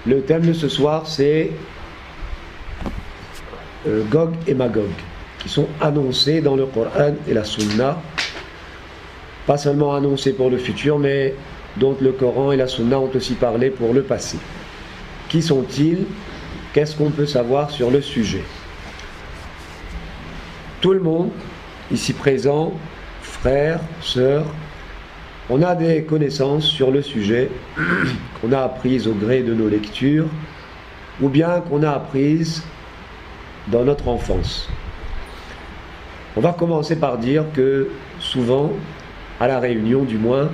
Le thème de ce soir, c'est Gog et Magog, qui sont annoncés dans le Coran et la Sunna. Pas seulement annoncés pour le futur, mais dont le Coran et la Sunna ont aussi parlé pour le passé. Qui sont-ils? Qu'est-ce qu'on peut savoir sur le sujet? Tout le monde, ici présent, frères, sœurs, on a des connaissances sur le sujet qu'on a apprises au gré de nos lectures ou bien qu'on a apprises dans notre enfance. On va commencer par dire que souvent, à la réunion du moins,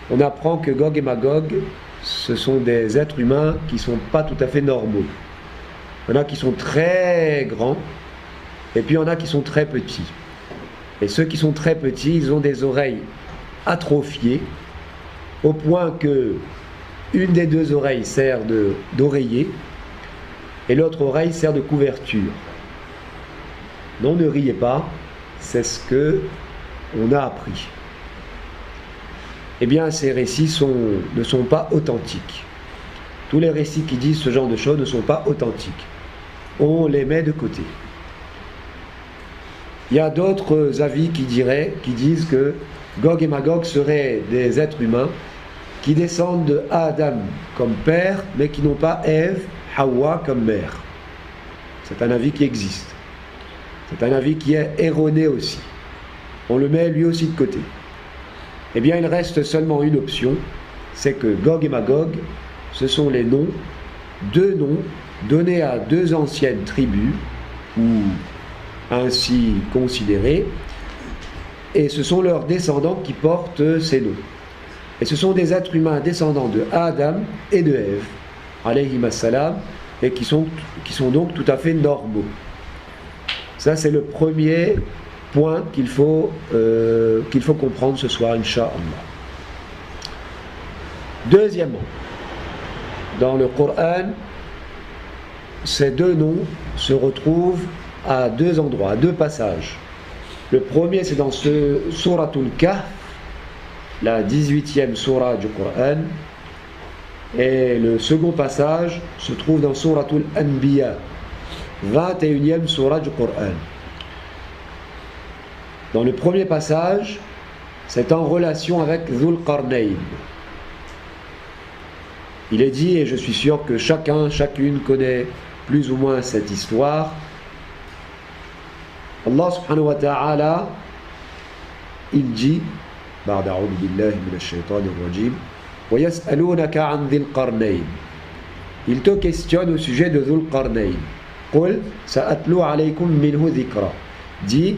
on apprend que Gog et Magog, ce sont des êtres humains qui ne sont pas tout à fait normaux. Il y en a qui sont très grands et puis il y en a qui sont très petits. Et ceux qui sont très petits, ils ont des oreilles atrophiées au point que une des deux oreilles sert d'oreiller et l'autre oreille sert de couverture. Non, ne riez pas, c'est ce que on a appris. Eh bien, ces récits ne sont pas authentiques. Tous les récits qui disent ce genre de choses ne sont pas authentiques. On les met de côté. Il y a d'autres avis qui disent que Gog et Magog seraient des êtres humains qui descendent de Adam comme père, mais qui n'ont pas Ève, Hawa comme mère. C'est un avis qui existe. C'est un avis qui est erroné aussi. On le met lui aussi de côté. Eh bien, il reste seulement une option, c'est que Gog et Magog, ce sont les noms, deux noms donnés à deux anciennes tribus, ou ainsi considérées, et ce sont leurs descendants qui portent ces noms. Et ce sont des êtres humains descendants de Adam et de Ève, alayhim assalam, et qui sont donc tout à fait normaux. Ça, c'est le premier point qu'il faut comprendre ce soir, Inch'Allah. Deuxièmement, dans le Coran, ces deux noms se retrouvent à deux endroits, à deux passages. Le premier, c'est dans ce Suratul Kahf, la 18e surah du Coran, et le second passage se trouve dans Suratul Anbiya, 21e surah du Coran. Dans le premier passage, c'est en relation avec Dhul Qarnayn. Il est dit, et je suis sûr que chacune connaît plus ou moins cette histoire. Allah subhanahu wa ta'ala, il dit, بعد أعوذ بالله من الشيطان الرجيم ويسألونك عن ذي القرنين. Il te questionne au sujet de Dhul Qarnayn. قل سأتلو عليكم منه ذكرا. Dit,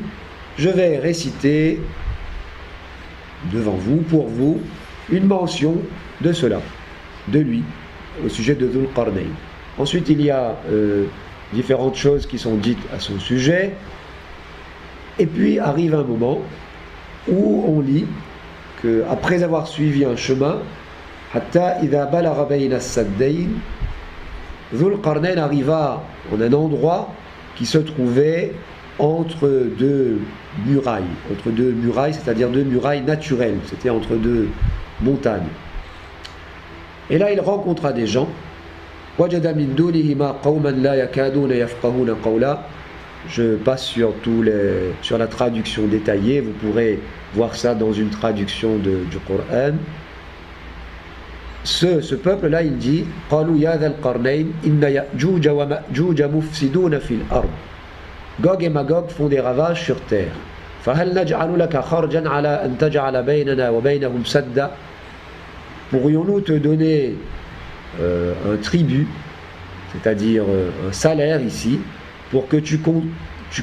je vais réciter devant vous, pour vous, une mention de cela, de lui, au sujet de Dhul Qarnayn. Ensuite, il y a différentes choses qui sont dites à son sujet. Et puis arrive un moment où on lit qu'après avoir suivi un chemin, Hatta idha balagha bayna as-saddayn, Dhul Qarnayn arriva en un endroit qui se trouvait entre deux murailles, c'est-à-dire deux murailles naturelles, c'était entre deux montagnes. Et là, il rencontra des gens. Wajada min dunihima qawman la yakaduna yafqahuna qawla. Je passe sur la traduction détaillée, vous pourrez voir ça dans une traduction du Coran. Ce peuple-là, il dit قالوا يا ذا القرنين إن يأجوج ومأجوج مفسدون في الأرض. Gog et Magog font des ravages sur terre. فهل نجعل لك خرجا على أن تجعل بيننا وبينهم سدا. Pourrions-nous te donner un tribut, c'est-à-dire un salaire ici, pour que tu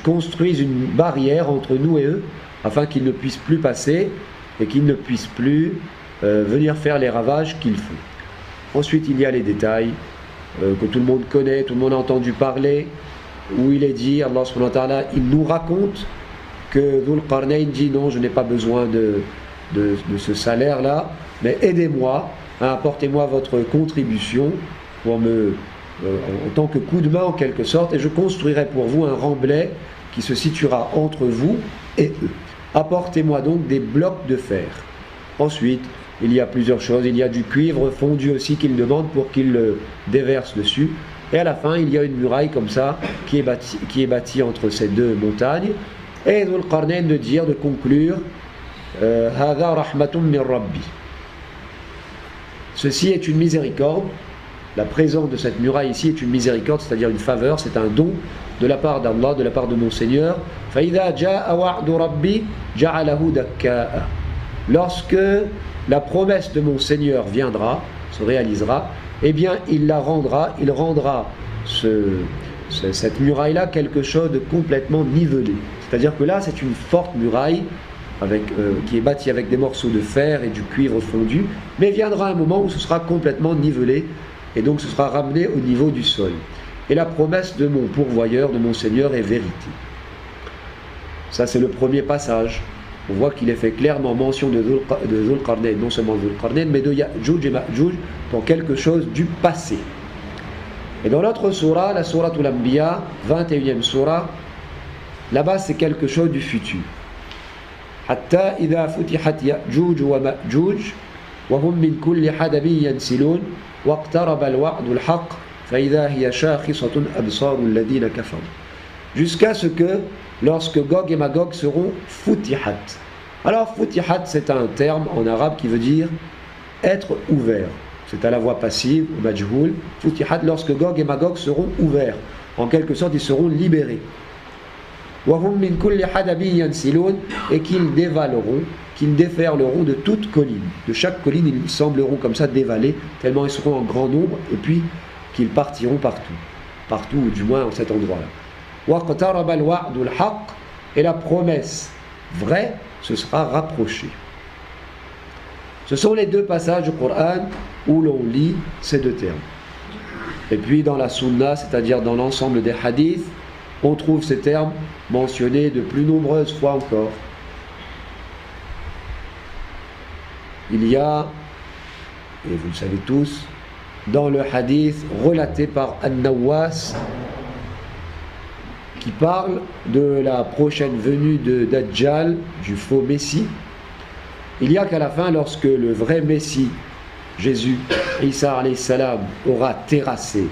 construises une barrière entre nous et eux, afin qu'ils ne puissent plus passer et qu'ils ne puissent plus venir faire les ravages qu'ils font. Ensuite, il y a les détails que tout le monde connaît, tout le monde a entendu parler, où il est dit, Allah subhanahu wa ta'ala, il nous raconte que Dhul Qarnayn dit non, je n'ai pas besoin de ce salaire-là, mais aidez-moi, apportez-moi votre contribution pour en tant que coup de main en quelque sorte, et je construirai pour vous un remblai qui se situera entre vous et eux. Apportez-moi donc des blocs de fer. Ensuite, il y a plusieurs choses. Il y a du cuivre fondu aussi qu'il demande pour qu'il le déverse dessus. Et à la fin, il y a une muraille comme ça qui est bâtie entre ces deux montagnes. Et Dhul Qarnayn de conclure Hada rahmatun min Rabbi. Ceci est une miséricorde. La présence de cette muraille ici est une miséricorde, c'est-à-dire une faveur, c'est un don de la part d'Allah, de la part de mon Seigneur. فَإِذَا جَاءَ وَعْدُ رَبِّي جَعَلَهُ دَكَّاءَ. Lorsque la promesse de mon Seigneur viendra, se réalisera, eh bien il rendra cette muraille-là quelque chose de complètement nivelé. C'est-à-dire que là, c'est une forte muraille qui est bâtie avec des morceaux de fer et du cuivre fondu, mais viendra un moment où ce sera complètement nivelé, et donc ce sera ramené au niveau du sol. Et la promesse de mon pourvoyeur, de mon Seigneur, est vérité. Ça, c'est le premier passage. On voit qu'il est fait clairement mention de Dhul Qarnayn, non seulement Dhul Qarnayn, mais de Ya'juj et Ma'juj pour quelque chose du passé. Et dans l'autre surah, la surah Al-Anbiya, 21e surah, là-bas c'est quelque chose du futur. Hatta idha futihat Ya'juj wa Ma'juj wa hum min kulli hadabin yansilun waqtaraba al-wa'du al-haqq fa idha hiya shakhisatun absaru alladhina kafaru. Jusqu'à ce que, lorsque Gog et Magog seront futihat. Alors futihat, c'est un terme en arabe qui veut dire être ouvert. C'est à la voix passive, ou majhoul. Futihat, lorsque Gog et Magog seront ouverts. En quelque sorte, ils seront libérés. Wahum min kulli hadabin yansilun, et qu'ils dévaleront, qu'ils déferleront de toute colline. De chaque colline, ils sembleront comme ça dévaler, tellement ils seront en grand nombre, et puis qu'ils partiront partout. Partout, ou du moins en cet endroit-là. Waqtaraba al-wa'du al-haqq, et la promesse vraie se sera rapprochée. Ce sont les deux passages du Coran où l'on lit ces deux termes. Et puis dans la Sunna, c'est-à-dire dans l'ensemble des hadiths, on trouve ces termes mentionnés de plus nombreuses fois encore. Il y a, et vous le savez tous, dans le hadith relaté par An-Nawas, qui parle de la prochaine venue de Dajjal, du faux Messie. Il y a qu'à la fin, lorsque le vrai Messie, Jésus, Isa alayhi salam, aura terrassé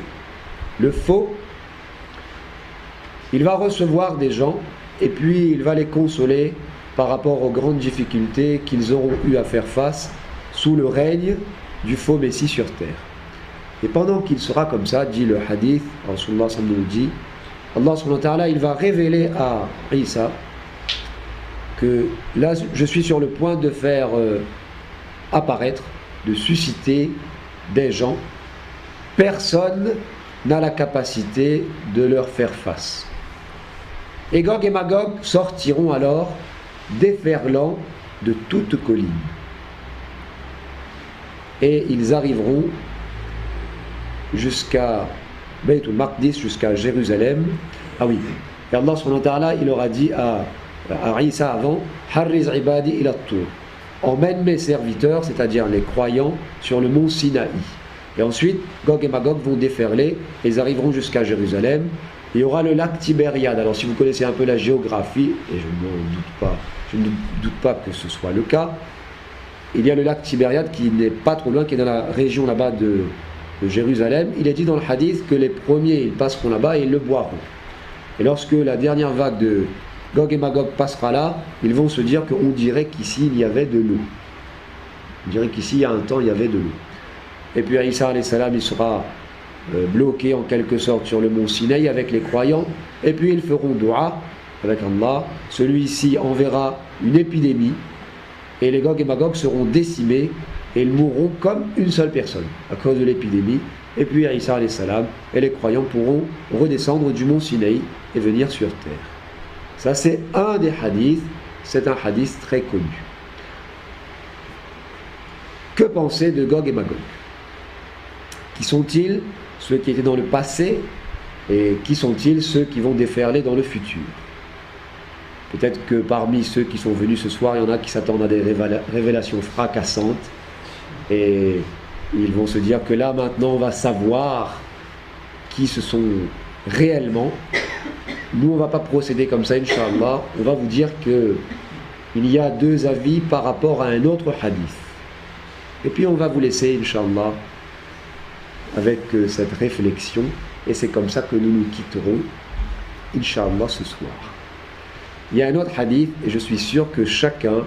le faux, il va recevoir des gens et puis il va les consoler par rapport aux grandes difficultés qu'ils auront eu à faire face sous le règne du faux Messie sur terre. Et pendant qu'il sera comme ça, dit le hadith, Rasulullah sallallahu alayhi wa sallam dit, Allah subhanahu wa ta'ala, il va révéler à Isa que là, je suis sur le point de faire apparaître, de susciter des gens. Personne n'a la capacité de leur faire face. Et Gog et Magog sortiront alors déferlant de toute colline. Et ils arriveront jusqu'à Bayt al-Maqdis, jusqu'à Jérusalem. Ah oui, et Allah subhanahu wa ta'ala, il aura dit à Isa avant, Harriz ibadi ila Tour, emmène mes serviteurs, c'est-à-dire les croyants, sur le mont Sinaï. Et ensuite, Gog et Magog vont déferler, et ils arriveront jusqu'à Jérusalem. Il y aura le lac Tibériade. Alors si vous connaissez un peu la géographie, et je ne doute pas que ce soit le cas, il y a le lac Tibériade qui n'est pas trop loin, qui est dans la région là-bas de Jérusalem. Il est dit dans le hadith que les premiers ils passeront là-bas et ils le boiront. Et lorsque la dernière vague de Gog et Magog passera là, ils vont se dire qu'on dirait qu'ici il y avait de l'eau. On dirait qu'ici il y a un temps il y avait de l'eau. Et puis Isa alayhi salam, il sera bloqué en quelque sorte sur le mont Sinaï avec les croyants. Et puis ils feront dua avec Allah. Celui-ci enverra une épidémie et les Gog et Magog seront décimés et ils mourront comme une seule personne à cause de l'épidémie. Et puis Isa alayhi salam et les croyants pourront redescendre du mont Sinaï et venir sur terre. Ça c'est un des hadiths, c'est un hadith très connu. Que penser de Gog et Magog? Qui sont-ils ceux qui étaient dans le passé et qui sont-ils ceux qui vont déferler dans le futur? Peut-être que parmi ceux qui sont venus ce soir, il y en a qui s'attendent à des révélations fracassantes et ils vont se dire que là maintenant on va savoir qui ce sont réellement. Nous on ne va pas procéder comme ça, Inch'Allah. On va vous dire qu'il y a deux avis par rapport à un autre hadith. Et puis on va vous laisser, Inch'Allah, avec cette réflexion. Et c'est comme ça que nous nous quitterons, Inch'Allah, ce soir. Il y a un autre hadith, et je suis sûr que chacun,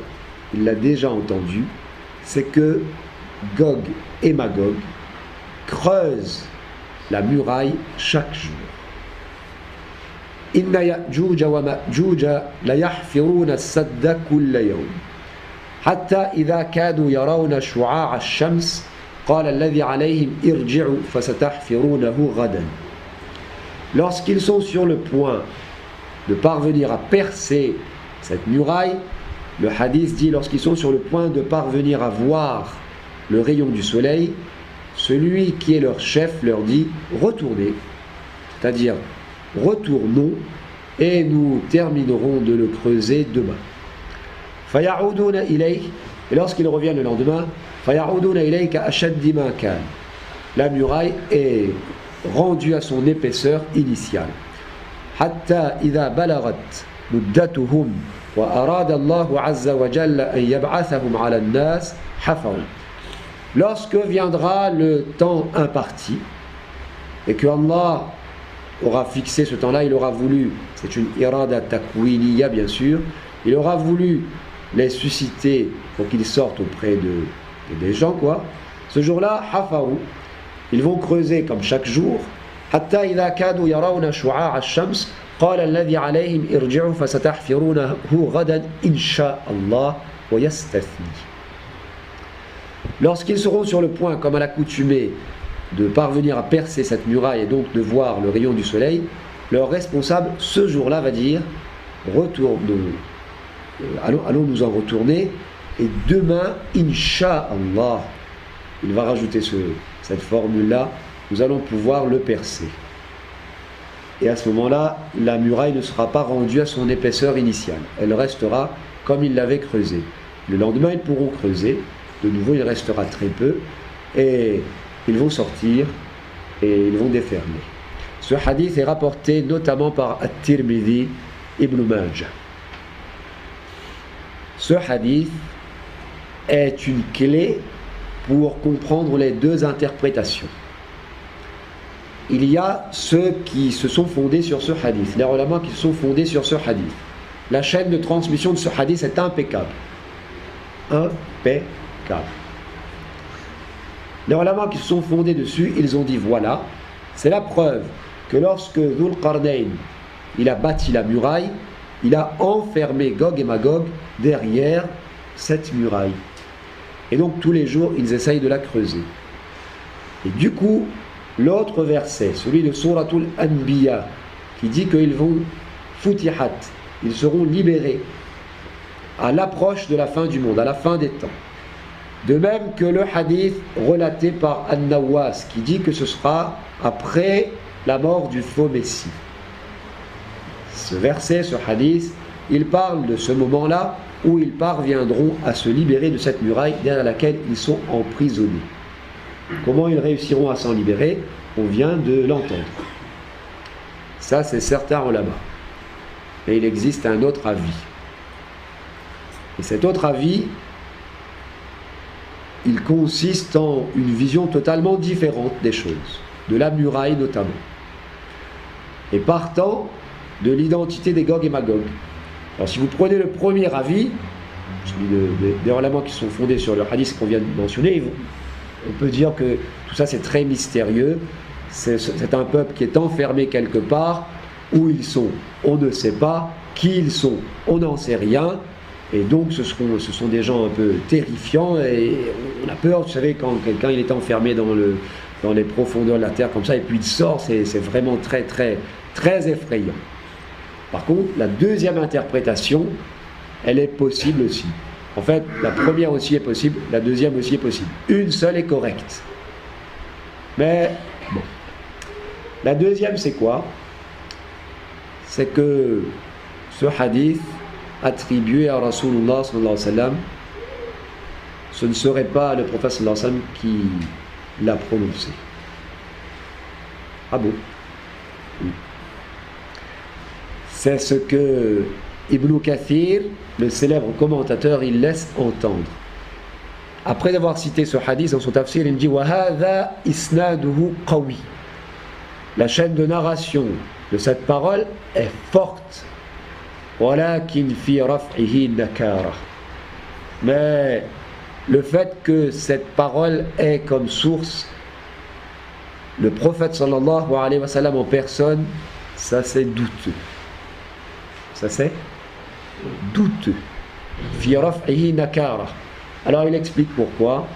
il l'a déjà entendu, c'est que Gog et Magog creusent la muraille chaque jour. Inna ya'juja wa ma'juja la yahfiruna as-sadda kulla yawm hatta idha kadu yarawna shu'a'a ash-shams qala alladhi alayhim irji'u fasatahfirunahu ghadan. Lorsqu'ils sont sur le point de parvenir à percer cette muraille, le hadith dit lorsqu'ils sont sur le point de parvenir à voir le rayon du soleil, celui qui est leur chef leur dit retournez, c'est-à-dire retournons et nous terminerons de le creuser demain. Faya'uduna ilayh, et lorsqu'ils reviennent le lendemain, Faya'uduna ilayh ka ashaddi ma kan. La muraille est rendue à son épaisseur initiale. Hatta idha balagat muddatuhum wa arada Allahu azza wa jalla an yab'athahum 'ala an-nas hafaru. Lorsque viendra le temps imparti et que Allah aura fixé ce temps-là, il aura voulu, c'est une irada takwiniya bien sûr, il aura voulu les susciter pour qu'ils sortent auprès des gens, quoi. Ce jour-là, hafaru, ils vont creuser comme chaque jour. Hatta idha kadu yarawna shu'a'a ash-shams qala alladhi alayhim irji'u fasatahfirunahu ghadan insha Allah wa yastathni. Lorsqu'ils seront sur le point, comme à l'accoutumée, de parvenir à percer cette muraille et donc de voir le rayon du soleil, leur responsable ce jour-là va dire allons nous en retourner, et demain, Inch'Allah, il va rajouter cette formule-là, nous allons pouvoir le percer. Et à ce moment-là, la muraille ne sera pas rendue à son épaisseur initiale, elle restera comme ils l'avaient creusée. Le lendemain, ils pourront creuser, de nouveau il restera très peu, et ils vont sortir et ils vont déferler. Ce hadith est rapporté notamment par At-Tirmidhi Ibn Majah. Ce hadith est une clé pour comprendre les deux interprétations. Il y a ceux qui se sont fondés sur ce hadith, les ulama qui se sont fondés sur ce hadith. La chaîne de transmission de ce hadith est impeccable. Impeccable. Les ulama qui se sont fondés dessus, ils ont dit voilà, c'est la preuve que lorsque Dhul Qarnayn il a bâti la muraille, il a enfermé Gog et Magog derrière cette muraille. Et donc tous les jours, ils essayent de la creuser. Et du coup, l'autre verset, celui de Suratul Anbiya, qui dit qu'ils vont futihat, ils seront libérés à l'approche de la fin du monde, à la fin des temps. De même que le hadith relaté par An-Nawas, qui dit que ce sera après la mort du faux Messie. Ce verset, ce hadith, il parle de ce moment-là où ils parviendront à se libérer de cette muraille derrière laquelle ils sont emprisonnés. Comment ils réussiront à s'en libérer? On vient de l'entendre. Ça, c'est certains ulama. Et il existe un autre avis. Et cet autre avis, il consiste en une vision totalement différente des choses, de la muraille notamment. Et partant de l'identité des Gog et Magog. Alors si vous prenez le premier avis, celui des ulama qui sont fondés sur le hadith qu'on vient de mentionner, on peut dire que tout ça c'est très mystérieux, c'est un peuple qui est enfermé quelque part, où ils sont, on ne sait pas, qui ils sont, on n'en sait rien, et donc ce sont des gens un peu terrifiants, et on a peur, vous savez, quand quelqu'un il est enfermé dans les profondeurs de la terre comme ça, et puis il sort, c'est vraiment très très très effrayant. Par contre, la deuxième interprétation, elle est possible aussi. En fait, la première aussi est possible, la deuxième aussi est possible. Une seule est correcte. Mais, bon. La deuxième, c'est quoi? C'est que ce hadith attribué à Rasulullah sallallahu alayhi wa sallam, ce ne serait pas le prophète sallallahu alayhi wa sallam qui l'a prononcé. Ah bon? Oui. C'est ce que Ibn Kathir, le célèbre commentateur, il laisse entendre. après avoir cité ce hadith dans son tafsir, il dit وَهَذَا إِسْنَادُهُ قَوِي. La chaîne de narration de cette parole est forte. وَلَكِنْ فِي رَفْعِهِ نَكَارَةٌ. Mais le fait que cette parole ait comme source le prophète sallallahu alayhi wa sallam en personne, ça c'est douteux. Ça c'est douteux. Fi raf'ihi nakara. Alors il explique pourquoi.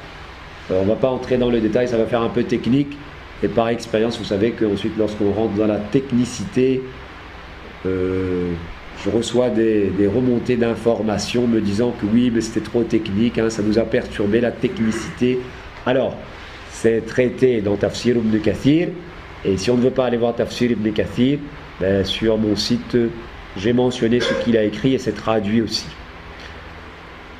On ne va pas entrer dans le détail, ça va faire un peu technique. Et par expérience, vous savez qu'ensuite, lorsqu'on rentre dans la technicité, je reçois des remontées d'informations me disant que oui, mais c'était trop technique, hein, ça nous a perturbé la technicité. Alors, c'est traité dans Tafsir Ibn Kathir. Et si on ne veut pas aller voir Tafsir Ibn Kathir, ben, sur mon site, j'ai mentionné ce qu'il a écrit et c'est traduit aussi.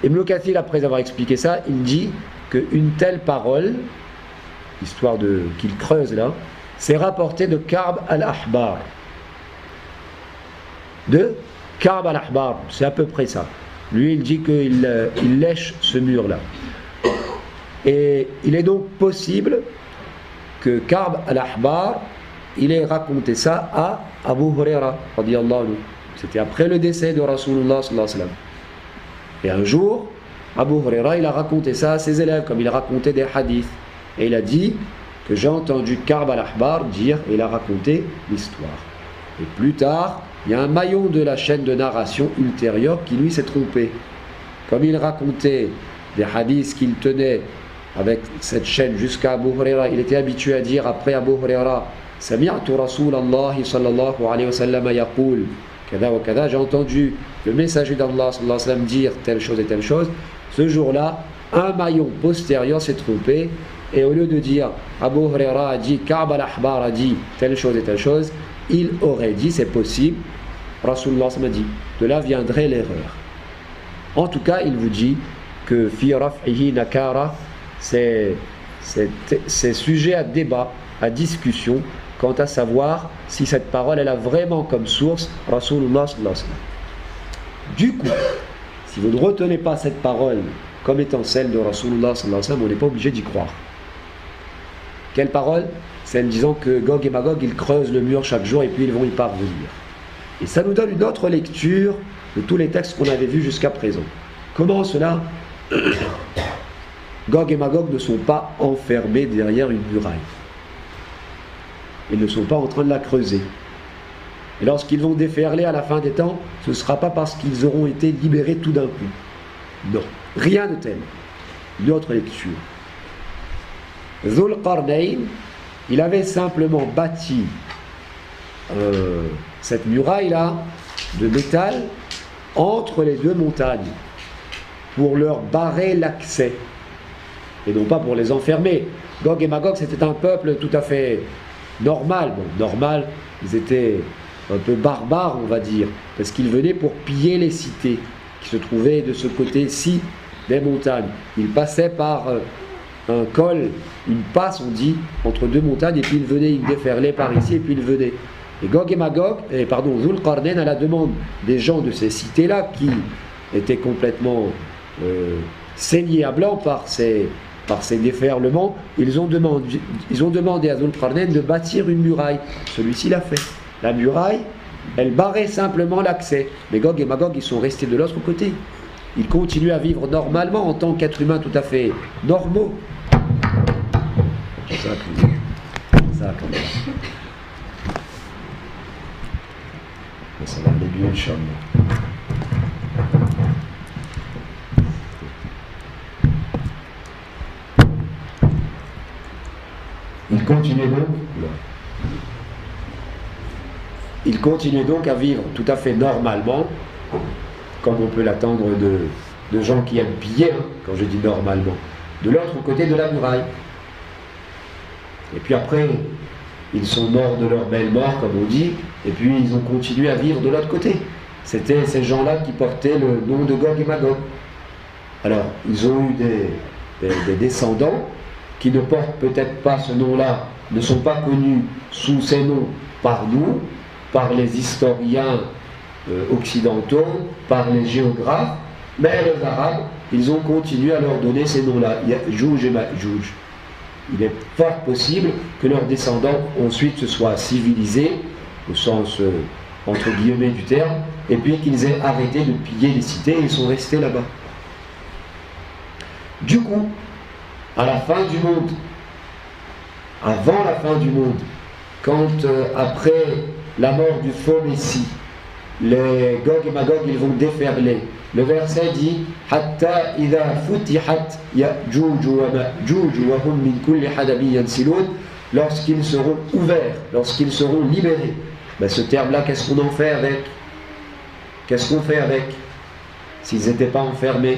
Ibn Kathir, après avoir expliqué ça, il dit qu'une telle parole, histoire qu'il creuse là, c'est rapporté de Ka'b al-Ahbar. De Ka'b al-Ahbar, c'est à peu près ça. Lui, il dit qu'il lèche ce mur-là. Et il est donc possible que Ka'b al-Ahbar, il ait raconté ça à Abu Huraira, radiyallahu anhu. C'était après le décès de Rasulullah sallallahu alayhi wa sallam. Et un jour, Abu Huraira, il a raconté ça à ses élèves, comme il racontait des hadiths. Et il a dit que j'ai entendu Ka'b al-Ahbar dire, et il a raconté l'histoire. Et plus tard, il y a un maillon de la chaîne de narration ultérieure qui lui s'est trompé. Comme il racontait des hadiths qu'il tenait avec cette chaîne jusqu'à Abu Huraira, il était habitué à dire après Abu Huraira, Sami'tu Rasulallah sallallahu alayhi wa sallam yaqul, kada wa kada, j'ai entendu le messager d'Allah sallallahu alayhi wa sallam dire telle chose et telle chose. Ce jour-là, un maillon postérieur s'est trompé, et au lieu de dire Abu Huraira a dit, Ka'b al-Ahbar a dit telle chose et telle chose, il aurait dit, c'est possible, Rasulullah m'a dit, de là viendrait l'erreur. En tout cas, il vous dit que fi raf'ihi nakara, c'est sujet à débat, à discussion, quant à savoir si cette parole elle a vraiment comme source Rasulullah sallallahu alayhi wa sallam. Du coup, si vous ne retenez pas cette parole comme étant celle de Rasulullah sallallahu alayhi wa sallam, on n'est pas obligé d'y croire. Quelle parole? Celle disant que Gog et Magog, ils creusent le mur chaque jour et puis ils vont y parvenir. Et ça nous donne une autre lecture de tous les textes qu'on avait vus jusqu'à présent. Comment cela? Gog et Magog ne sont pas enfermés derrière une muraille. Ils ne sont pas en train de la creuser. Et lorsqu'ils vont déferler à la fin des temps, ce ne sera pas parce qu'ils auront été libérés tout d'un coup. Non, rien de tel. Une autre lecture. Dhul Qarnayn, il avait simplement bâti cette muraille-là de métal entre les deux montagnes pour leur barrer l'accès et non pas pour les enfermer. Gog et Magog, c'était un peuple tout à fait normal. Bon, normal, ils étaient un peu barbares, on va dire, parce qu'ils venaient pour piller les cités qui se trouvaient de ce côté-ci des montagnes. Ils passaient par un col, une passe, on dit, entre deux montagnes, et puis ils venaient, ils déferlaient par ici, et puis ils venaient. Et Gog et Magog, Dhul Qarnayn, à la demande des gens de ces cités-là, qui étaient complètement saignés à blanc par ces déferlements, ils ont demandé à Dhul Qarnayn de bâtir une muraille. Celui-ci l'a fait. La muraille, elle barrait simplement l'accès. Mais Gog et Magog, ils sont restés de l'autre côté. Ils continuent à vivre normalement en tant qu'êtres humains tout à fait normaux. Ça va aller mieux, Inch'Allah. Il continuait donc à vivre tout à fait normalement, comme on peut l'attendre de gens qui aiment piller, quand je dis normalement, de l'autre côté de la muraille. Et puis après, ils sont morts de leur belle mort, comme on dit, et puis ils ont continué à vivre de l'autre côté. C'était ces gens-là qui portaient le nom de Gog et Magog. Alors, ils ont eu des descendants qui ne portent peut-être pas ce nom-là, ne sont pas connus sous ces noms par nous, par les historiens occidentaux, par les géographes, Mais les Arabes, ils ont continué à leur donner ces noms-là, Ya'juj et Ma'juj. Il est fort possible que leurs descendants ensuite se soient civilisés, au sens entre guillemets du terme, et puis qu'ils aient arrêté de piller les cités et ils sont restés là-bas. Du coup, à la fin du monde, avant la fin du monde, quand après la mort du faux Messie, les Gog et Magog ils vont déferler. Le verset dit Hatta idha futihat ya'juj wa ma'juj wa hum min kulli hadabin yansilun, lorsqu'ils seront ouverts, lorsqu'ils seront libérés. Ben, ce terme-là, qu'est-ce qu'on en fait avec? Qu'est-ce qu'on fait avec s'ils n'étaient pas enfermés?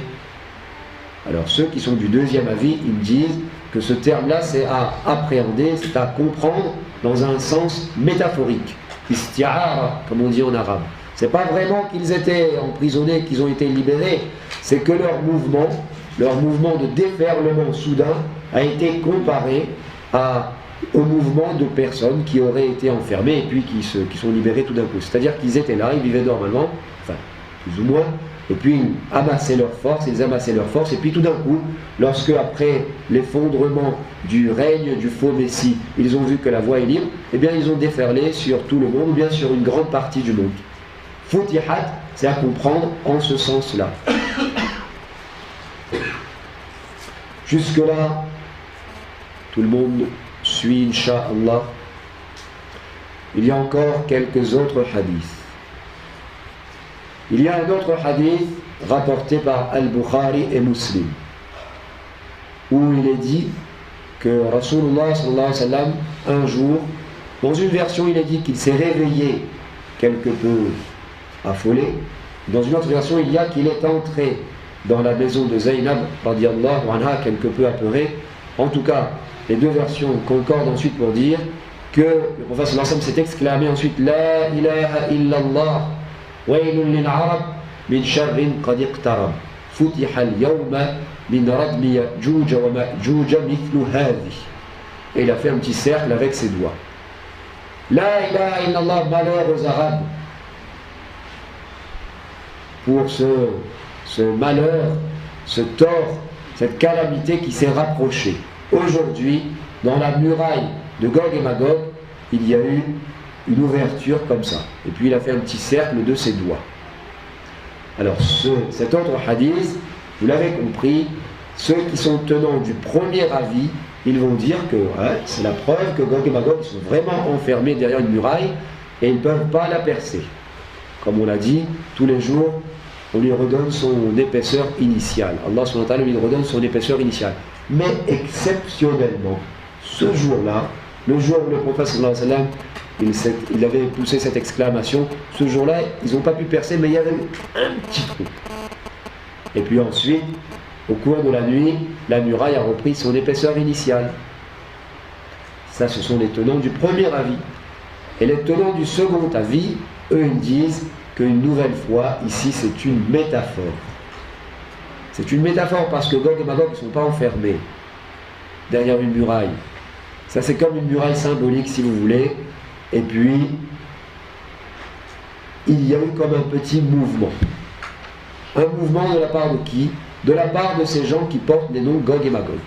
Alors ceux qui sont du deuxième avis, ils disent que ce terme-là, c'est à appréhender, c'est à comprendre dans un sens métaphorique. Isti'ara, comme on dit en arabe. C'est pas vraiment qu'ils étaient emprisonnés, qu'ils ont été libérés, c'est que leur mouvement de déferlement soudain a été comparé au mouvement de personnes qui auraient été enfermées et puis qui sont libérées tout d'un coup. C'est-à-dire qu'ils étaient là, ils vivaient normalement, enfin plus ou moins, et puis ils amassaient leurs forces, et puis tout d'un coup, lorsque après l'effondrement du règne du faux Messie, ils ont vu que la voie est libre, eh bien ils ont déferlé sur tout le monde, ou bien sur une grande partie du monde. Futihat, c'est à comprendre en ce sens-là. Jusque-là, tout le monde suit, Inch'Allah. Il y a encore quelques autres hadiths. Il y a un autre hadith rapporté par Al-Bukhari et Muslim, où il est dit que Rasulullah sallallahu alayhi wa sallam, un jour, dans une version il est dit qu'il s'est réveillé quelque peu affolé. Dans une autre version, il y a qu'il est entré dans la maison de Zaynab, radiyallahu anha, quelque peu apeuré. En tout cas, les deux versions concordent ensuite pour dire que le prophète sallallahu alayhi wa sallam s'est exclamé ensuite La ilaha illallah, waylun lil arab, min sharrin qad iqtarab, futiha al-yawma min radmi ya'juj wa ma'juj mithlu hadhi. Et il a fait un petit cercle avec ses doigts. La ilaha illallah, malheur aux arabes pour ce malheur, ce tort, cette calamité qui s'est rapprochée. Aujourd'hui, dans la muraille de Gog et Magog, il y a eu une ouverture comme ça. Et puis il a fait un petit cercle de ses doigts. Alors cet autre hadith, vous l'avez compris, ceux qui sont tenants du premier avis, ils vont dire que c'est la preuve que Gog et Magog sont vraiment enfermés derrière une muraille et ils ne peuvent pas la percer. Comme on l'a dit, tous les jours, on lui redonne son épaisseur initiale. Allah subhanahu wa ta'ala lui redonne son épaisseur initiale. Mais exceptionnellement, ce jour-là, le jour où le prophète sallallahu alayhi wa sallam, il avait poussé cette exclamation, ce jour-là, ils n'ont pas pu percer, mais il y avait un petit trou. Et puis ensuite, au cours de la nuit, la muraille a repris son épaisseur initiale. Ça, ce sont les tenants du premier avis. Et les tenants du second avis, eux, ils disent qu'une nouvelle fois, ici, c'est une métaphore. C'est une métaphore parce que Gog et Magog ne sont pas enfermés derrière une muraille. Ça, c'est comme une muraille symbolique, si vous voulez. Et puis, il y a eu comme un petit mouvement. Un mouvement de la part de qui? De la part de ces gens qui portent les noms Gog et Magog.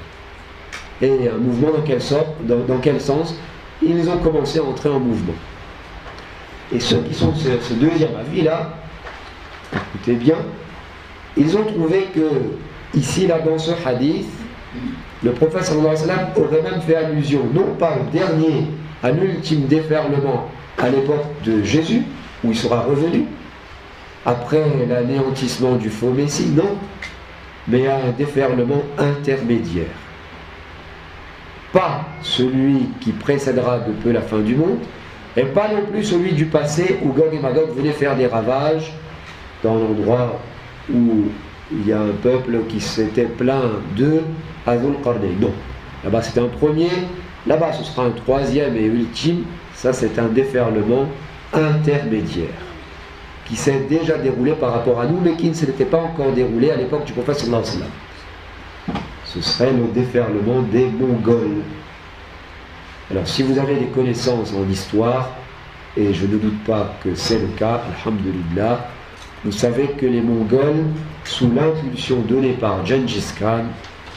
Et un mouvement dans quel sens? Ils ont commencé à entrer en mouvement. Et ceux qui sont de ce deuxième avis-là, écoutez bien, ils ont trouvé que, ici, là, dans ce hadith, le prophète sallallahu alayhi wa sallam aurait même fait allusion, non pas au dernier, à l'ultime déferlement à l'époque de Jésus, où il sera revenu, après l'anéantissement du faux Messie, non, mais à un déferlement intermédiaire. Pas celui qui précédera de peu la fin du monde, et pas non plus celui du passé où Gog et Magog venaient faire des ravages dans l'endroit où il y a un peuple qui s'était plaint de Dhul Qarnayn. Non, là-bas c'était un premier, là-bas ce sera un troisième et ultime, ça c'est un déferlement intermédiaire qui s'est déjà déroulé par rapport à nous, mais qui ne s'était pas encore déroulé à l'époque du prophète sallallahu alayhi wa sallam. Ce serait le déferlement des Mongols. Alors si vous avez des connaissances en histoire, et je ne doute pas que c'est le cas, alhamdulillah, vous savez que les Mongols, sous l'impulsion donnée par Gengis Khan,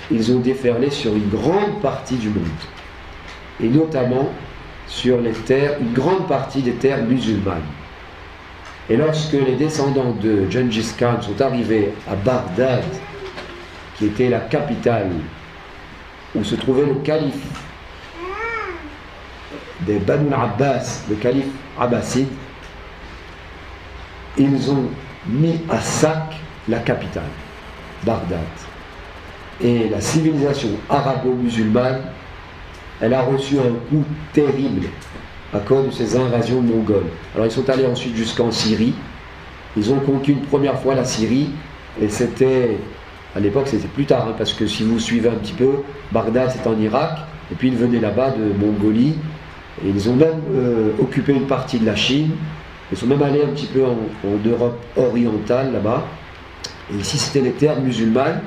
ils ont déferlé sur une grande partie du monde, et notamment sur les terres, une grande partie des terres musulmanes. Et lorsque les descendants de Gengis Khan sont arrivés à Bagdad, qui était la capitale où se trouvait le calife des Banu al-Abbas, le calife abbasside, ils ont mis à sac la capitale, Bagdad. Et la civilisation arabo-musulmane, elle a reçu un coup terrible à cause de ces invasions mongoles. Alors ils sont allés ensuite jusqu'en Syrie. Ils ont conquis une première fois la Syrie, et c'était, à l'époque c'était plus tard, hein, parce que si vous suivez un petit peu, Bagdad c'est en Irak, et puis ils venaient là-bas de Mongolie, et ils ont même occupé une partie de la Chine, ils sont même allés un petit peu en Europe orientale là-bas, et ici c'était les terres musulmanes,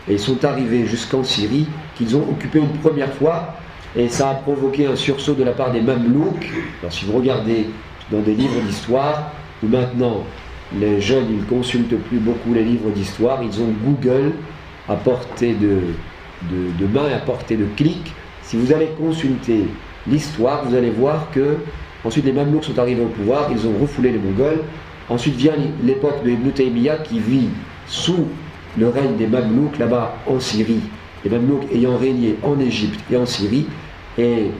et ils sont arrivés jusqu'en Syrie, qu'ils ont occupé une première fois, et ça a provoqué un sursaut de la part des Mamelouks. Alors si vous regardez dans des livres d'histoire, où maintenant les jeunes ils ne consultent plus beaucoup les livres d'histoire, ils ont Google à portée de main et à portée de clic. Si vous allez consulter l'histoire, vous allez voir que ensuite les Mamelouks sont arrivés au pouvoir, ils ont refoulé les Mongols. Ensuite vient l'époque de Ibn Taymiyyah qui vit sous le règne des Mamelouks là-bas en Syrie, les Mamelouks ayant régné en Égypte et en Syrie, et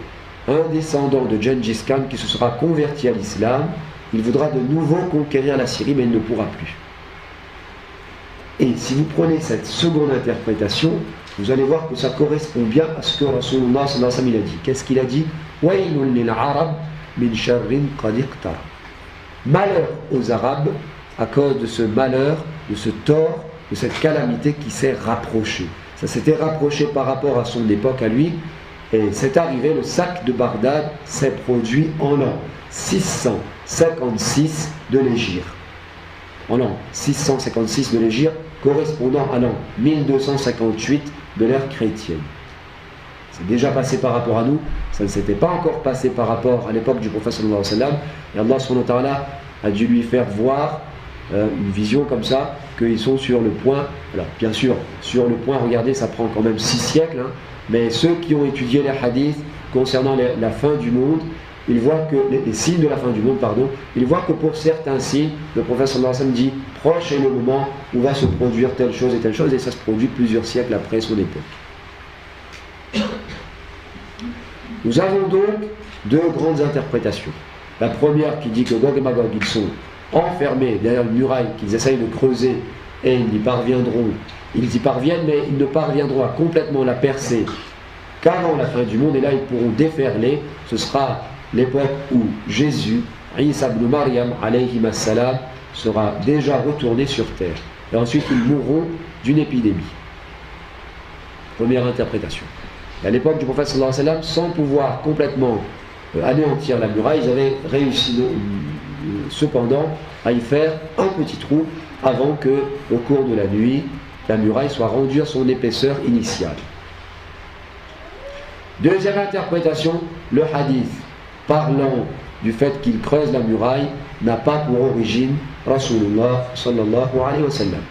un descendant de Gengis Khan qui se sera converti à l'islam, il voudra de nouveau conquérir la Syrie, mais il ne pourra plus. Et si vous prenez cette seconde interprétation, vous allez voir que ça correspond bien à ce que Rasulullah sallallahu alayhi wa sallam a dit. Qu'est-ce qu'il a dit? Waylun lil Arab min sharrin qad iqtara. Malheur aux Arabes à cause de ce malheur, de ce tort, de cette calamité qui s'est rapprochée. Ça s'était rapproché par rapport à son époque à lui, et c'est arrivé, le sac de Bagdad s'est produit en l'an 656 de l'Hégire. En l'an 656 de l'Hégire, correspondant à l'an 1258 de l'ère chrétienne. C'est déjà passé par rapport à nous, ça ne s'était pas encore passé par rapport à l'époque du prophète sallallahu alayhi wa sallam, et Allah subhanahu wa ta'ala a dû lui faire voir une vision comme ça, qu'ils sont sur le point, alors bien sûr, sur le point, regardez, ça prend quand même 6 siècles, hein, mais ceux qui ont étudié les hadiths concernant la fin du monde, ils voient que, les signes de la fin du monde, pardon, ils voient que pour certains signes, le prophète sallallahu alayhi wa sallam dit, proche est le moment où va se produire telle chose, et ça se produit plusieurs siècles après son époque. Nous avons donc deux grandes interprétations. La première qui dit que Gog et Magog, ils sont enfermés derrière une muraille qu'ils essayent de creuser et ils y parviendront. Ils y parviennent, mais ils ne parviendront à complètement la percer qu'avant la fin du monde, et là ils pourront déferler. Ce sera l'époque où Jésus, Isa ibn Maryam alayhi salam, sera déjà retourné sur terre. Et ensuite ils mourront d'une épidémie. Première interprétation. Et à l'époque du prophète sallallahu alayhi wa sallam, sans pouvoir complètement anéantir la muraille, ils avaient réussi cependant à y faire un petit trou avant que, au cours de la nuit, la muraille soit rendue à son épaisseur initiale. Deuxième interprétation, le hadith parlant du fait qu'il creuse la muraille n'a pas pour origine Rasulullah sallallahu alayhi wa sallam.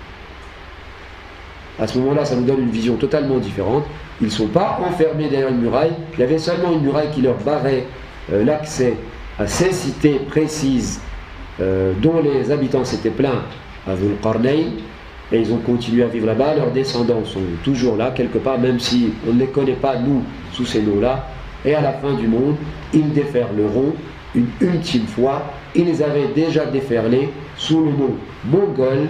À ce moment-là, ça nous donne une vision totalement différente. Ils ne sont pas enfermés derrière une muraille, il y avait seulement une muraille qui leur barrait l'accès à ces cités précises dont les habitants s'étaient plaints à Dhul Qarnayn, et ils ont continué à vivre là-bas. Leurs descendants sont toujours là, quelque part, même si on ne les connaît pas, nous, sous ces noms-là. Et à la fin du monde, ils déferleront une ultime fois. Ils les avaient déjà déferlés sous le nom mongol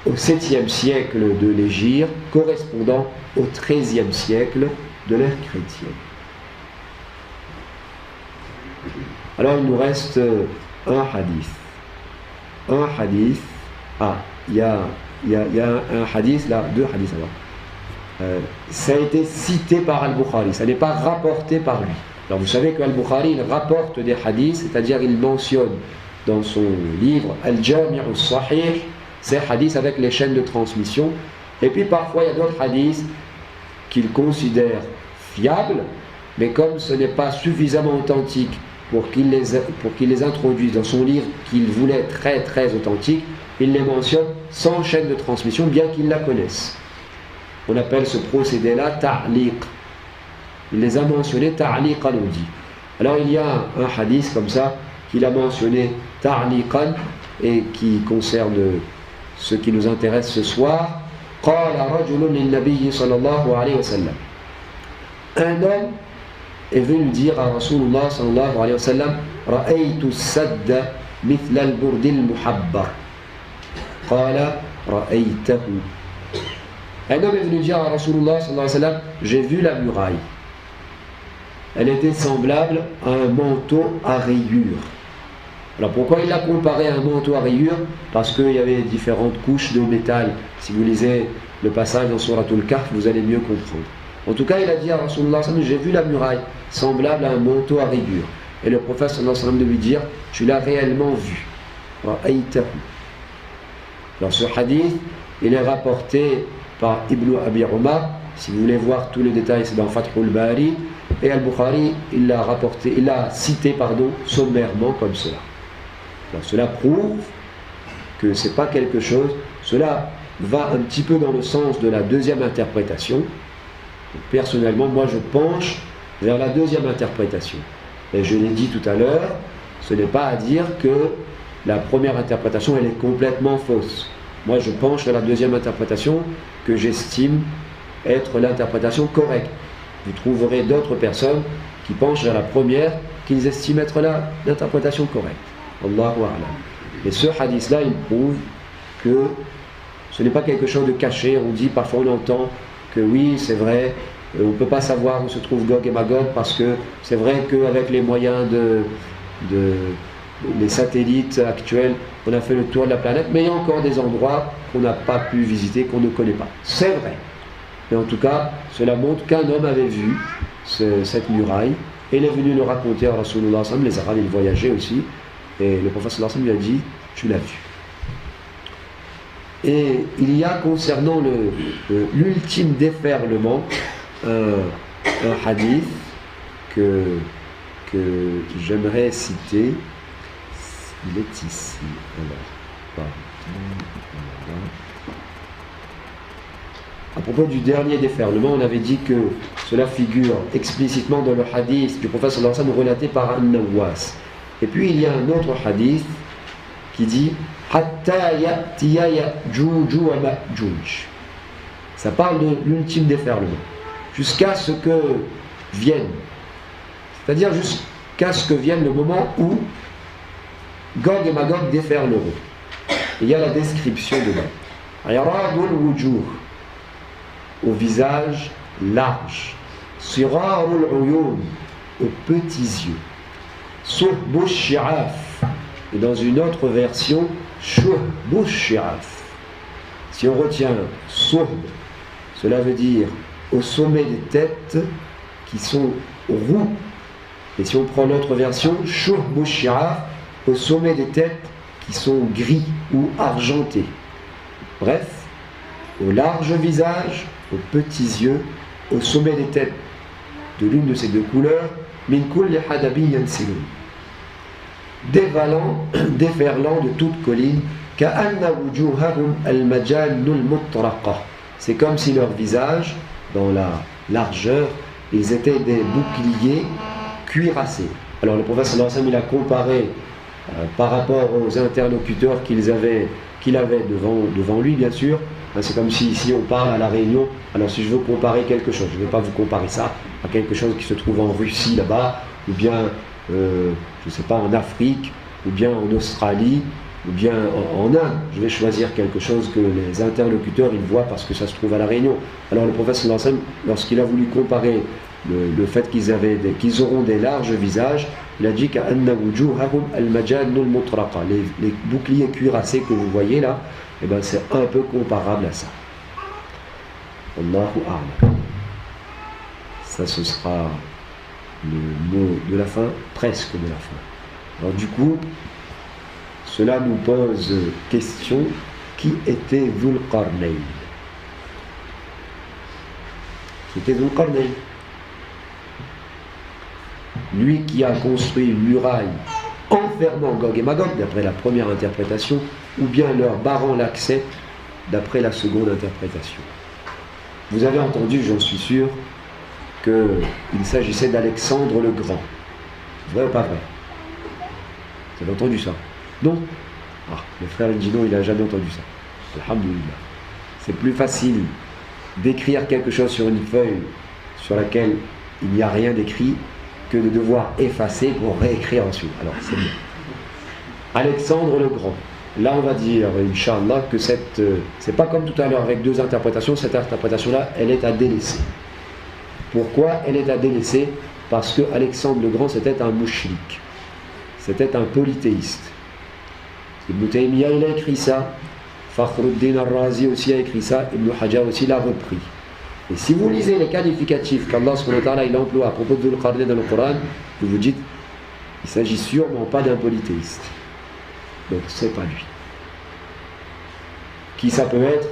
au 7e siècle de l'Hégire, correspondant au 13e siècle de l'ère chrétienne. Alors il nous reste un hadith. Un hadith. Ah, il y a un hadith là, deux hadiths alors. Ça a été cité par Al-Bukhari, ça n'est pas rapporté par lui. Alors vous savez qu'Al-Bukhari il rapporte des hadiths, c'est-à-dire il mentionne dans son livre Al-Jami' al-Sahih ces hadiths avec les chaînes de transmission, et puis parfois il y a d'autres hadiths qu'il considère fiables, mais comme ce n'est pas suffisamment authentique pour qu'il les introduise dans son livre qu'il voulait très très authentique, il les mentionne sans chaîne de transmission, bien qu'ils la connaissent. On appelle ce procédé-là ta'liq. Il les a mentionnés ta'liqan, on dit. Alors il y a un hadith comme ça qu'il a mentionné ta'liqan et qui concerne ce qui nous intéresse ce soir. قال رجل للنبي صلى الله عليه وسلم. Un homme est venu dire à Rasulullah sallallahu alayhi wa sallam رأيت السد مثل البرد المحبر. قال رأيته. Un homme est venu dire à Rasulullah sallallahu alayhi wa sallam, j'ai vu la muraille. Elle était semblable à un manteau à rayures. Alors pourquoi il l'a comparé à un manteau à rayures? Parce qu'il y avait différentes couches de métal. Si vous lisez le passage dans Suratul Kahf, vous allez mieux comprendre. En tout cas, il a dit à Rasulullah sallallahu alayhi wa sallam, j'ai vu la muraille semblable à un manteau à rayures. Et le prophète sallallahu alayhi wa sallam de lui dire, tu l'as réellement vu. Ra'aytahu. Alors ce hadith, il est rapporté par Ibn Abi Umar. Si vous voulez voir tous les détails, c'est dans Fathul Bari. Et Al-Bukhari, il l'a cité sommairement comme cela. Alors, cela prouve que ce n'est pas quelque chose, cela va un petit peu dans le sens de la deuxième interprétation. Personnellement, moi je penche vers la deuxième interprétation. Et je l'ai dit tout à l'heure, ce n'est pas à dire que la première interprétation elle est complètement fausse. Moi je penche vers la deuxième interprétation que j'estime être l'interprétation correcte. Vous trouverez d'autres personnes qui penchent vers la première, qu'ils estiment être l'interprétation correcte. Allahu a'lam. Et ce hadith-là, il prouve que ce n'est pas quelque chose de caché. On dit, parfois on entend que oui, c'est vrai, on ne peut pas savoir où se trouve Gog et Magog parce que c'est vrai qu'avec les moyens les satellites actuels, on a fait le tour de la planète, mais il y a encore des endroits qu'on n'a pas pu visiter, qu'on ne connaît pas. C'est vrai. Mais en tout cas, cela montre qu'un homme avait vu cette muraille et il est venu le raconter à Rasulullah. Les Arabes, ils voyageaient aussi. Et le prophète lui a dit, tu l'as vu. Et il y a concernant l'ultime déferlement un hadith que j'aimerais citer. Il est ici. Alors, à propos du dernier déferlement, on avait dit que cela figure explicitement dans le hadith du prophète sallallahu alayhi wa sallam relaté par An-Nawas. Et puis il y a un autre hadith qui dit Hatta ya'tiya ya'juj wa ma'juj. Ça parle de l'ultime déferlement. Jusqu'à ce que vienne. C'est-à-dire jusqu'à ce que vienne le moment où Gog et Magog déferleront. Il y a la description dedans. Iradul wujuh. Au visage large. Sirarul uyun. Aux petits yeux. Suhbu shi'af. Et dans une autre version, Shuhbu shi'af. Si on retient Suhb, cela veut dire au sommet des têtes qui sont roux. Et si on prend l'autre version, Shuhbu shi'af, au sommet des têtes qui sont gris ou argentés. Bref, au large visage, aux petits yeux, au sommet des têtes de l'une de ces deux couleurs, min kulli hadabiyyan silun. Déferlant de toute colline, ka'anna wujuhahum al-majannul mutraqa. C'est comme si leur visage, dans la largeur, ils étaient des boucliers cuirassés. Alors le prophète sallallahu alayhi wa sallam, il a comparé par rapport aux interlocuteurs qu'il avait devant lui, bien sûr. C'est comme si ici on parle à la Réunion. Alors si je veux comparer quelque chose, je ne vais pas vous comparer ça à quelque chose qui se trouve en Russie là-bas, ou bien, je ne sais pas, en Afrique, ou bien en Australie, ou bien en Inde. Je vais choisir quelque chose que les interlocuteurs ils voient parce que ça se trouve à la Réunion. Alors le prophète sallallahu alayhi wa sallam, lorsqu'il a voulu comparer le fait qu'ils auront des larges visages, il a dit qu'anna wujuhahum al-majannul mutraqa. Les boucliers cuirassés que vous voyez là, eh ben c'est un peu comparable à ça. Allahu a'lam. Ça, ce sera le mot de la fin, presque de la fin. Alors du coup, cela nous pose question, qui était Dhul Qarnayn? Qui était Dhul Qarnayn? Lui qui a construit une muraille enfermant Gog et Magog, d'après la première interprétation, ou bien leur barrant l'accès, d'après la seconde interprétation. Vous avez entendu, j'en suis sûr, qu'il s'agissait d'Alexandre le Grand. Vrai ou pas vrai? Vous avez entendu ça? Non? Ah, le frère Gino, il n'a jamais entendu ça. Alhamdulillah. C'est plus facile d'écrire quelque chose sur une feuille sur laquelle il n'y a rien d'écrit que de devoir effacer pour réécrire ensuite. Alors, c'est bien. Alexandre le Grand. Là, on va dire, Inch'Allah, que c'est pas comme tout à l'heure avec deux interprétations. Cette interprétation-là, elle est à délaisser. Pourquoi elle est à délaisser? Parce que Alexandre le Grand, c'était un mouchrik. C'était un polythéiste. Ibn Taymiyyah, il a écrit ça. Fakhruddin al-Razi aussi a écrit ça. Ibn Hajar aussi l'a repris. Et si vous lisez les qualificatifs qu'Allah subhanahu wa ta'ala il emploie à propos de Dhul-Qarnayn dans le Coran, vous vous dites, il ne s'agit sûrement pas d'un polythéiste. Donc c'est pas lui. Qui ça peut être?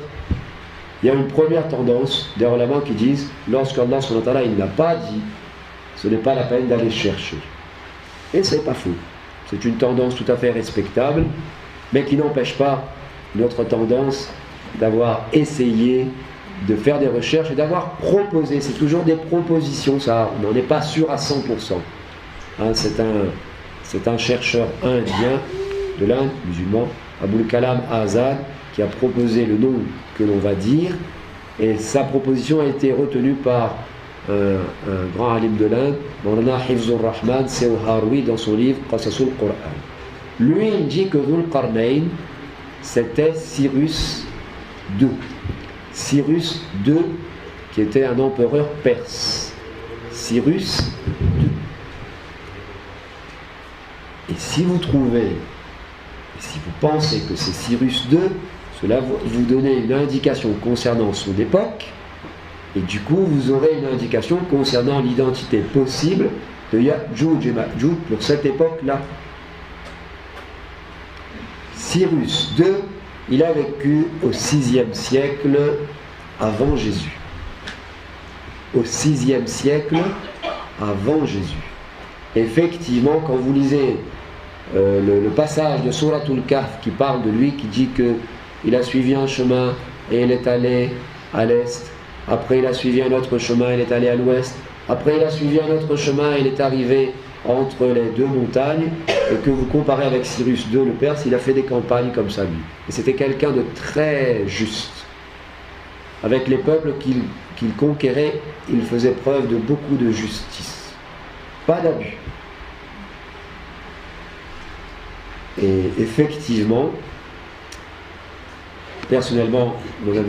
Il y a une première tendance des ulama qui disent, lorsqu'Allah subhanahu wa ta'ala il n'a pas dit, ce n'est pas la peine d'aller chercher. Et c'est pas faux. C'est une tendance tout à fait respectable, mais qui n'empêche pas notre tendance d'avoir essayé de faire des recherches et d'avoir proposé. C'est toujours des propositions, ça. On n'en est pas sûr à 100%. Hein, c'est un chercheur indien de l'Inde, musulman, Abul Kalam Azad, qui a proposé le nom que l'on va dire, et sa proposition a été retenue par un grand alim de l'Inde, Maulana Hifzur Rahman Sewharwi, dans son livre Qasasul Qur'an. Lui, il dit que Dhul-Qarnayn, c'était Cyrus II. Cyrus II, qui était un empereur perse. Cyrus II. Et si vous trouvez, si vous pensez que c'est Cyrus II, cela vous donne une indication concernant son époque, et du coup vous aurez une indication concernant l'identité possible de Ya'juj et Ma'juj pour cette époque-là. Cyrus II, il a vécu au 6e siècle avant Jésus. Au 6e siècle avant Jésus. Effectivement, quand vous lisez le passage de Suratul Kahf qui parle de lui, qui dit qu'il a suivi un chemin et il est allé à l'est, après il a suivi un autre chemin et il est allé à l'ouest, après il a suivi un autre chemin et il est arrivé entre les deux montagnes, et que vous comparez avec Cyrus II, le Perse, il a fait des campagnes comme ça lui. Et c'était quelqu'un de très juste. Avec les peuples qu'il conquérait, il faisait preuve de beaucoup de justice. Pas d'abus. Et effectivement, personnellement,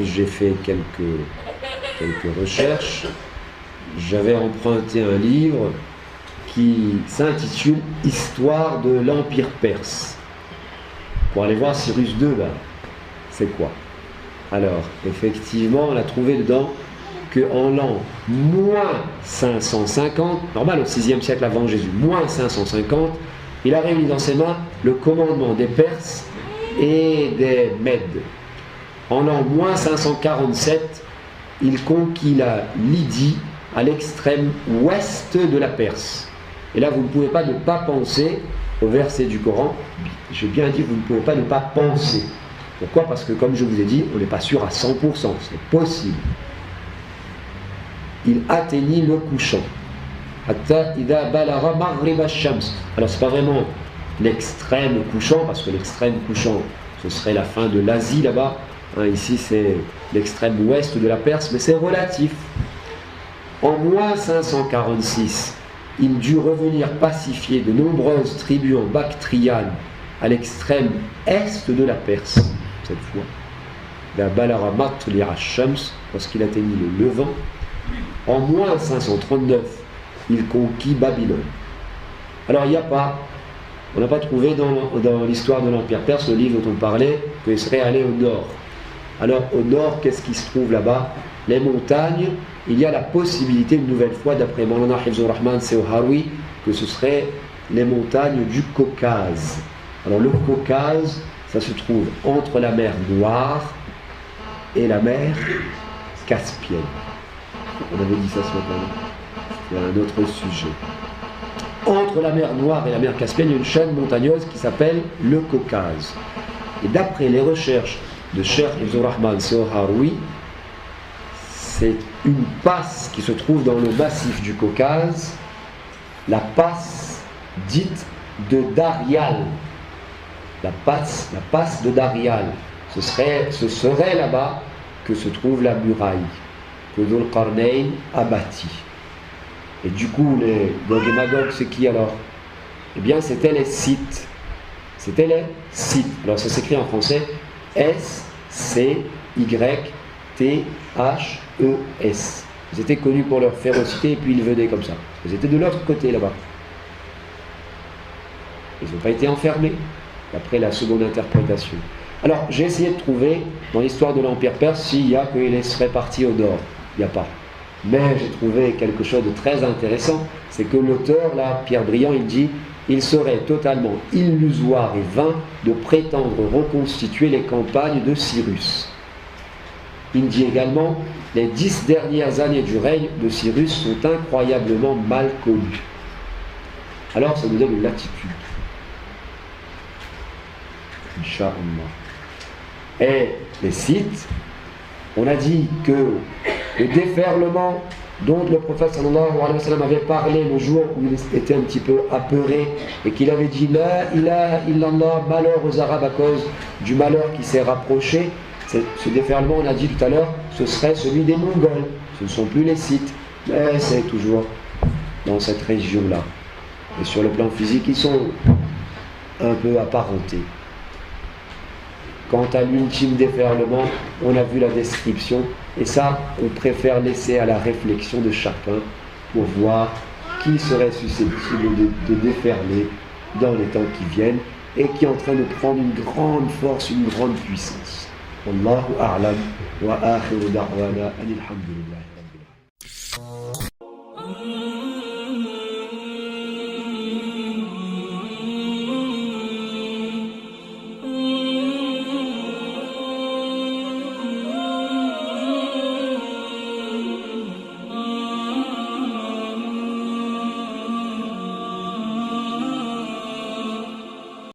j'ai fait quelques recherches. J'avais emprunté un livre qui s'intitule « Histoire de l'Empire perse ». Pour aller voir Cyrus II, là, c'est quoi? Alors, effectivement, on a trouvé dedans qu'en l'an moins 550, normal au 6e siècle avant Jésus, moins 550, il a réuni dans ses mains le commandement des Perses et des Mèdes. En l'an moins 547, il conquit la Lydie à l'extrême ouest de la Perse. Et là, vous ne pouvez pas ne pas penser au verset du Coran. J'ai bien dit, vous ne pouvez pas ne pas penser. Pourquoi? Parce que, comme je vous ai dit, on n'est pas sûr à 100%, c'est possible. Il atteignit le couchant. Alors, c'est pas vraiment l'extrême couchant, parce que l'extrême couchant, ce serait la fin de l'Asie là-bas. Hein, ici, c'est l'extrême ouest de la Perse, mais c'est relatif. En moins 546, il dut revenir pacifier de nombreuses tribus en Bactriane à l'extrême est de la Perse, cette fois. La Balaramat l'Irashams, lorsqu'il atteignit le Levant. En moins 539, il conquit Babylone. Alors, on n'a pas trouvé dans l'histoire de l'Empire perse, le livre dont on parlait, qu'il serait allé au nord. Alors, au nord, qu'est-ce qui se trouve là-bas? Les montagnes. Il y a la possibilité, une nouvelle fois, d'après Maulana Hifzur Rahman Sewharwi, que ce serait les montagnes du Caucase. Alors le Caucase, ça se trouve entre la mer Noire et la mer Caspienne. On avait dit ça ce matin, c'est un autre sujet. entre la mer Noire et la mer Caspienne, il y a une chaîne montagneuse qui s'appelle le Caucase. Et d'après les recherches de Cheikh Hifzur Rahman Soharoui, c'est une passe qui se trouve dans le massif du Caucase, la passe dite de Darial. La passe de Darial. Ce serait là-bas que se trouve la muraille que Dhul Qarnayn a bâtie. Et du coup, les Gog et Magog, c'est qui alors? Eh bien, c'était les Scythes. C'était les Scythes. Alors, ça s'écrit en français S-C-Y-T-H-E-S. Ils étaient connus pour leur férocité et puis ils venaient comme ça. Ils étaient de l'autre côté là-bas. Ils n'ont pas été enfermés, d'après la seconde interprétation. Alors, j'ai essayé de trouver dans l'histoire de l'Empire perse s'il y a qu'ils seraient partis au nord. Il n'y a pas. Mais j'ai trouvé quelque chose de très intéressant, c'est que l'auteur, là, Pierre Briand, il dit « Il serait totalement illusoire et vain de prétendre reconstituer les campagnes de Cyrus. » Il dit également « Les 10 dernières années du règne de Cyrus sont incroyablement mal connues. » Alors, ça nous donne une latitude. Inch'Allah. Et les Scythes, on a dit que le déferlement dont le prophète sallallahu alayhi wa sallam avait parlé le jour où il était un petit peu apeuré et qu'il avait dit La ilaha illallah, malheur aux Arabes à cause du malheur qui s'est rapproché, ce déferlement, on a dit tout à l'heure, ce serait celui des Mongols. Ce ne sont plus les Scythes, mais c'est toujours dans cette région-là. Et sur le plan physique, ils sont un peu apparentés. Quant à l'ultime déferlement, on a vu la description, et ça, on préfère laisser à la réflexion de chacun pour voir qui serait susceptible de déferler dans les temps qui viennent et qui est en train de prendre une grande force, une grande puissance. Wallahu a'lam wa akhiru da'wana anil hamdulillah.